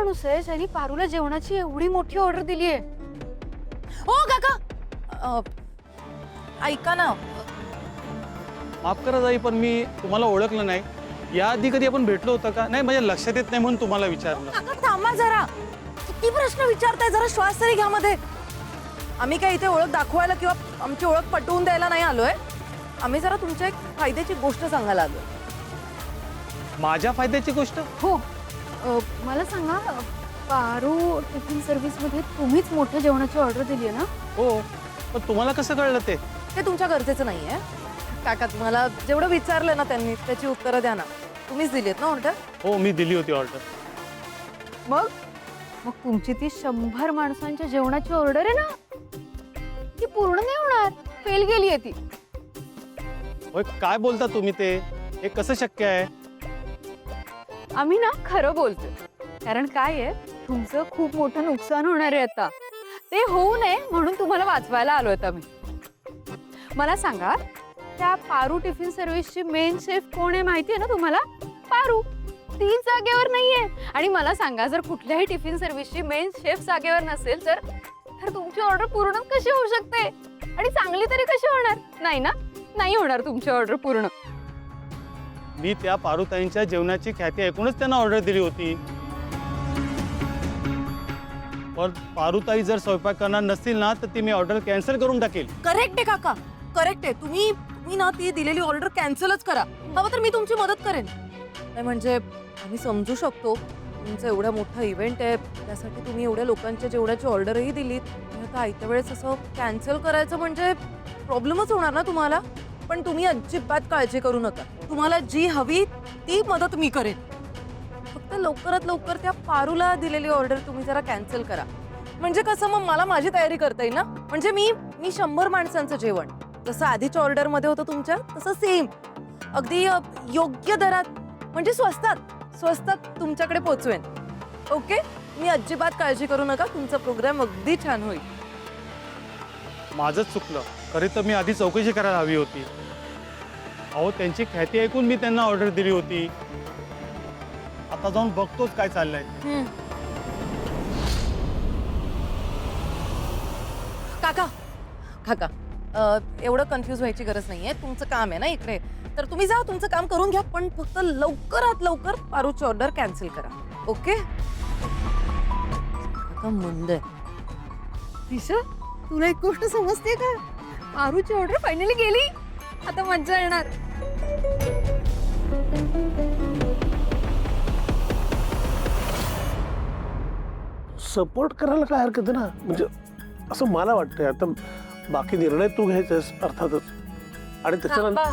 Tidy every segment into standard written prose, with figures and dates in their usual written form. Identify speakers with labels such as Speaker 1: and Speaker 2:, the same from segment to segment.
Speaker 1: माणूस आहे ज्यांनी पारूला जेवणाची एवढी मोठी ऑर्डर दिली आहे?
Speaker 2: हो काका, ऐका ना.
Speaker 3: माफ करा ताई, पण मी तुम्हाला ओळखलं नाही. याआधी कधी आपण भेटलो होतं का? नाही, म्हणजे लक्षात येत नाही म्हणून तुम्हाला विचारलं.
Speaker 2: काका थांबा जरा, किती प्रश्न विचारताय, जरा श्वास तरी घ्या मध्ये. आम्ही काय इथे ओळख दाखवायला किंवा आमची ओळख पटवून द्यायला नाही आलोय. आम्ही जरा तुमच्या एक फायद्याची गोष्ट सांगायला आलोय.
Speaker 3: माझ्या फायद्याची गोष्ट?
Speaker 1: हो. मला सांगा, पारू टिफिन सर्व्हिसमध्ये तुम्हीच मोठ्या जेवणाची ऑर्डर दिली आहे ना?
Speaker 3: हो, पण तुम्हाला कसं कळलं ते?
Speaker 2: ते तुमच्या गरजेचं नाहीये काका. तुम्हाला जेवढं विचारलं ना त्यांनी त्याची उत्तरं द्या ना. तुम्हीच दिलीत ना ऑर्डर?
Speaker 3: हो, मी दिली होती ऑर्डर.
Speaker 1: मग मग तुमची ती 100 माणसांच्या जेवणाची ऑर्डर आहे ना, ती पूर्ण नाही होणार, फेल गेली आहे ती.
Speaker 3: होय, काय बोलता तुम्ही? ते हे कसं शक्य आहे?
Speaker 1: आम्ही ना खरं बोलतोय, कारण काय आहे, तुमचं खूप मोठं नुकसान होणार आहे आता. ते होऊ नये म्हणून तुम्हाला वाचवायला आलोय आम्ही. मला सांगा, त्या पारू टिफिन सर्व्हिसची मेन शेफ कोण आहे माहिती आहे ना तुम्हाला? पारू. ती जागेवर नाहीये. आणि मला सांगा, जर कुठल्याही टिफिन सर्व्हिसची मेन शेफ जागेवर नसेल तर तुमची ऑर्डर पूर्ण कशी होऊ शकते? आणि चांगली तरी कशी होणार? नाही ना, नाही होणार तुमची ऑर्डर पूर्ण.
Speaker 3: मी त्या पारुताईंच्या जेवणाची ख्याती ऐकूनच त्यांना ऑर्डर दिली होती. पण पारुताई जर स्वयंपाक करणार नसतील ना, तर ती मी ऑर्डर कॅन्सल करून टाकेल.
Speaker 2: करेक्ट आहे काका, करेक्ट आहे. तुम्ही ना ती दिलेली ऑर्डर कॅन्सलच करा. हवं तर मी तुमची मदत करेन. नाही म्हणजे आम्ही समजू शकतो, तुमचा एवढा मोठा इव्हेंट आहे, त्यासाठी तुम्ही एवढ्या लोकांच्या जेवणाची ऑर्डरही दिलीत. आता आयत्या वेळेस असं कॅन्सल करायचं म्हणजे प्रॉब्लेमच होणार ना तुम्हाला. पण तुम्ही अजिबात काळजी करू नका. तुम्हाला जी हवी ती मदत मी करेन. फक्त लवकरात लवकर त्या पारूला दिलेली ऑर्डर तुम्ही जरा कॅन्सल करा. म्हणजे कसं मग मला माझी तयारी करता येईल ना. म्हणजे मी 100 माणसांचं जेवण जसं आधीच्या ऑर्डर मध्ये होतं तुमच्या, तसं सेम अगदी योग्य दरात, म्हणजे स्वस्तात तुमच्याकडे पोहोचवेन. ओके, मी अजिबात काळजी करू नका. तुमचा प्रोग्राम अगदी छान होईल.
Speaker 3: माझंच चुकलं. खरे तर मी आधी चौकशी करायला हवी होती. अहो, त्यांची ख्याती ऐकून मी त्यांना ऑर्डर दिली होती. आता जाऊन बघतोच काय चाललंय.
Speaker 2: काका काका, एवढं कन्फ्यूज व्हायची गरज नाहीये. तुमचं काम आहे ना इकडे, तर तुम्ही जा, तुमचं काम करून घ्या. पण फक्त लवकरात लवकर पारूची ऑर्डर कॅन्सल करा. ओके काका? मंद आहे.
Speaker 1: दिशा, तुला एक गोष्ट समजते का? पारूची ऑर्डर फायनली गेली. आता मज्जा येणार.
Speaker 4: सपोर्ट करायला काय हरकत आहे ना, म्हणजे असं मला वाटतंय. आता बाकी निर्णय तू घ्यायचास अर्थातच. आणि त्याच्यानंतर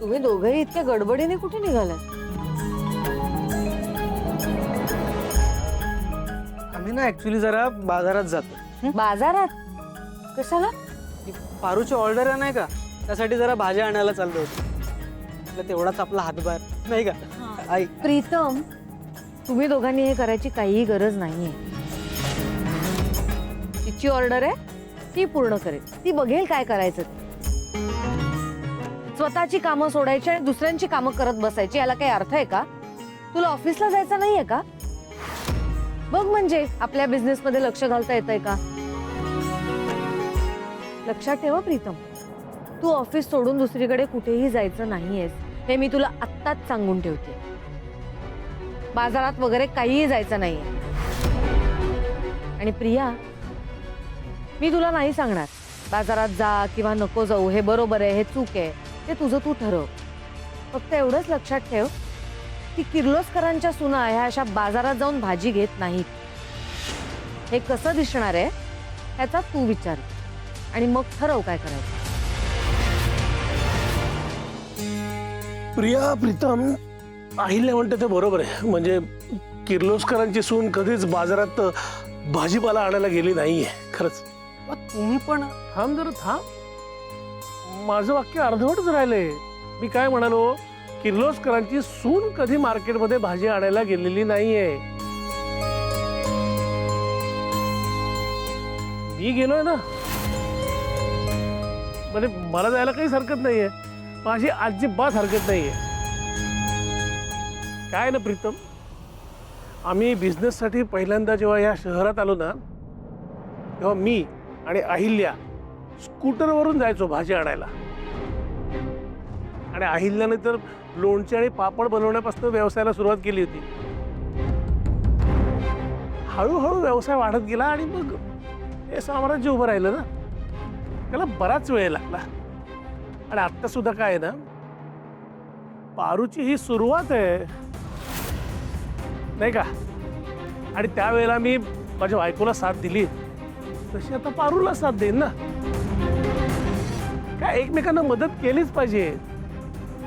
Speaker 2: तुम्ही दोघेही इतक्या गडबडीने कुठे निघालात?
Speaker 5: आम्ही ना ऍक्च्युली जरा बाजारात जातो.
Speaker 2: बाजारात कशाला?
Speaker 5: पारूची ऑर्डर आहे नाही का, त्यासाठी जरा भाज्या आणायला चाललो होतो. आपलं तेवढाच आपला हातभार नाही का आई?
Speaker 2: प्रीतम, तुम्ही दोघांनी हे करायची काहीही गरज नाहीये. तिची ऑर्डर आहे, ती पूर्ण करेल. ती बघेल काय करायचं ते. स्वतःची कामं सोडायची आणि दुसऱ्यांची कामं करत बसायची, याला काही अर्थ आहे का? तुला ऑफिसला जायचं नाहीये का? बघ म्हणजे आपल्या बिझनेस मध्ये लक्ष घालता येतंय का? लक्षात ठेवा प्रीतम, तू ऑफिस सोडून दुसरीकडे कुठेही जायचं नाहीयेस, हे मी तुला आत्ताच सांगून ठेवते. बाजारात वगैरे काहीही जायचं नाहीये. आणि प्रिया, मी तुला नाही सांगणार बाजारात जा किंवा नको जाऊ, हे बरोबर आहे हे चूक आहे, ते तुझं तू ठरव. फक्त एवढंच लक्षात ठेव की किर्लोस्करांच्या सुना ह्या अशा बाजारात जाऊन भाजी घेत नाहीत. हे कसं दिसणार आहे ह्याचा तू विचार आणि मग ठरव काय करायचं.
Speaker 4: प्रिया, प्रीतम, अहिल्या म्हणते ते बरोबर आहे. म्हणजे किर्लोस्करांची सून कधीच बाजारात भाजीपाला आणायला गेली नाहीये. खरंच.
Speaker 5: तुम्ही पण
Speaker 4: थांब जरा, थांब. माझं वाक्य अर्धवटच राहिलंय. मी काय म्हणालो, किर्लोस्करांची सून कधी मार्केटमध्ये भाजी आणायला गेलेली नाहीये. मी गेलोय ना, म्हणजे मला जायला काहीच हरकत नाहीये. माझी अजिबात हरकत नाहीये. काय ना प्रीतम, आम्ही बिझनेससाठी पहिल्यांदा जेव्हा या शहरात आलो ना तेव्हा मी आणि अहिल्या स्कूटरवरून जायचो भाजी आणायला. आणि अहिल्याने तर लोणचे आणि पापड बनवण्यापासून व्यवसायाला सुरुवात केली होती. हळूहळू व्यवसाय वाढत गेला आणि मग हे साम्राज्य उभं राहिलं ना. त्याला बराच वेळ लागला. आणि आत्ता सुद्धा काय आहे ना, पारूची ही सुरुवात आहे नाही का. आणि त्यावेळेला मी माझ्या बायकोला साथ दिली तशी आता पारूला साथ देईन ना. काय एकमेकांना मदत केलीच पाहिजे,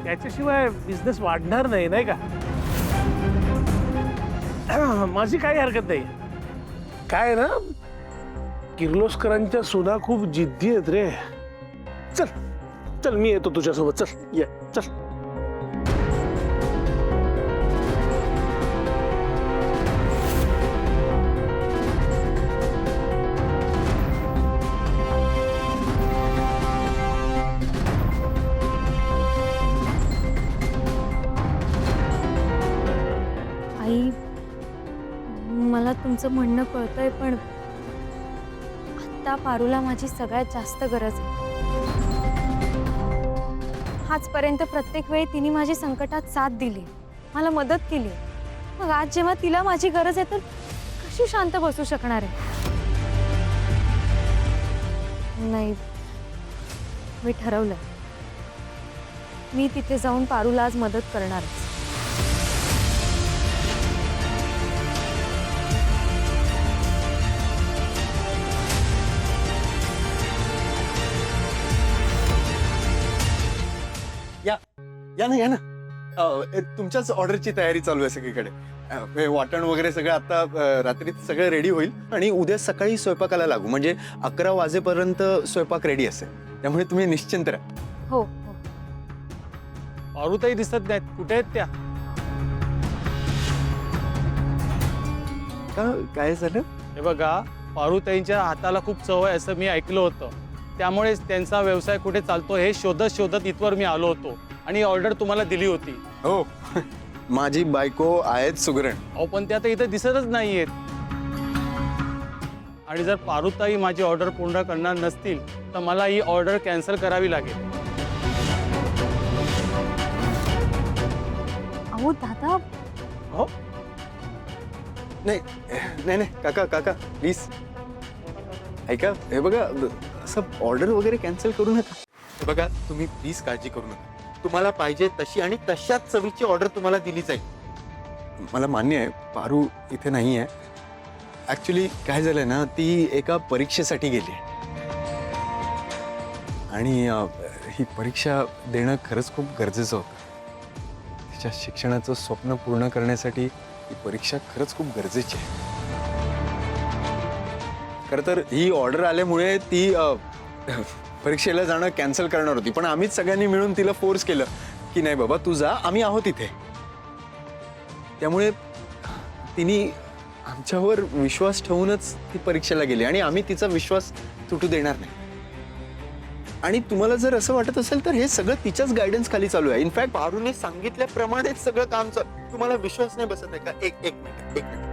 Speaker 4: त्याच्याशिवाय बिझनेस वाढणार नाही नाही का. माझी काही हरकत नाही. काय ना, किर्लोस्करांच्या सुना खूप जिद्दी आहेत रे. चल चल मी येतो तुझ्यासोबत. चल ये चल.
Speaker 1: आई, मला तुमचं म्हणणं कळतंय, पण आत्ता पारूला माझी सगळ्यात जास्त गरज आहे. आजपर्यंत प्रत्येक वेळी तिने माझी संकटात साथ दिली, मला मदत केली. मग आज जेव्हा तिला माझी गरज आहे तर कशी शांत बसू शकणार आहे. नाही, मी ठरवलं, मी तिथे जाऊन पारूला आज मदत करणारच.
Speaker 6: या ना तुमच्याच ऑर्डरची तयारी चालू आहे सगळीकडे. हे वाटण वगैरे सगळं आता रात्री सगळं रेडी होईल आणि उद्या सकाळी स्वयंपाकाला लागू. म्हणजे 11 वाजेपर्यंत स्वयंपाक रेडी असेल. त्यामुळे तुम्ही निश्चिंत राहा.
Speaker 1: हो.
Speaker 3: पारूताई दिसत नाहीत, कुठे आहेत त्या?
Speaker 6: काय झालं?
Speaker 3: हे बघा, पारूताईंच्या हाताला खूप चव आहे असं मी ऐकलं होतं. त्यामुळेच त्यांचा व्यवसाय कुठे चालतो हे शोधत शोधत इथवर मी आलो होतो आणि ऑर्डर तुम्हाला दिली होती.
Speaker 6: हो, माझी बायको आहेत सुगरण.
Speaker 3: अहो, पण त्या आता इथे दिसतच नाहीयेत. आणि जर पारूताई माझी ऑर्डर पूर्ण करणार नसतील तर मला ही ऑर्डर कॅन्सल करावी लागेल.
Speaker 1: अहो दादा,
Speaker 6: हो नाही नाही नाही काका प्लीज ऐका. हे बघा, असं ऑर्डर वगैरे कॅन्सल करू नका. हे बघा, तुम्ही प्लीज काळजी करू नका. तुम्हाला पाहिजे तशी आणि तशाच चवीची ऑर्डर तुम्हाला दिली जाईल. मला मान्य आहे पारू इथे नाही आहे. ऍक्च्युली काय झालंय ना, ती एका परीक्षेसाठी गेली आणि ही परीक्षा देणं खरंच खूप गरजेचं होतं. तिच्या शिक्षणाचं स्वप्न पूर्ण करण्यासाठी ही परीक्षा खरंच खूप गरजेची आहे. खरं तर ही ऑर्डर आल्यामुळे ती परीक्षेला जाणं कॅन्सल करणार होती, पण आम्हीच सगळ्यांनी मिळून तिला फोर्स केलं की नाही बाबा तू जा, आम्ही आहोत इथे. त्यामुळे तिने आमच्यावर विश्वास ठेवूनच ती परीक्षेला गेली आणि आम्ही तिचा विश्वास तुटू देणार नाही. आणि तुम्हाला जर असं वाटत असेल तर हे सगळं तिच्याच गायडन्स खाली चालू आहे. इनफॅक्ट पारूने सांगितल्याप्रमाणेच सगळं काम चालू. तुम्हाला विश्वास नाही बसत आहे का? एक मिनिट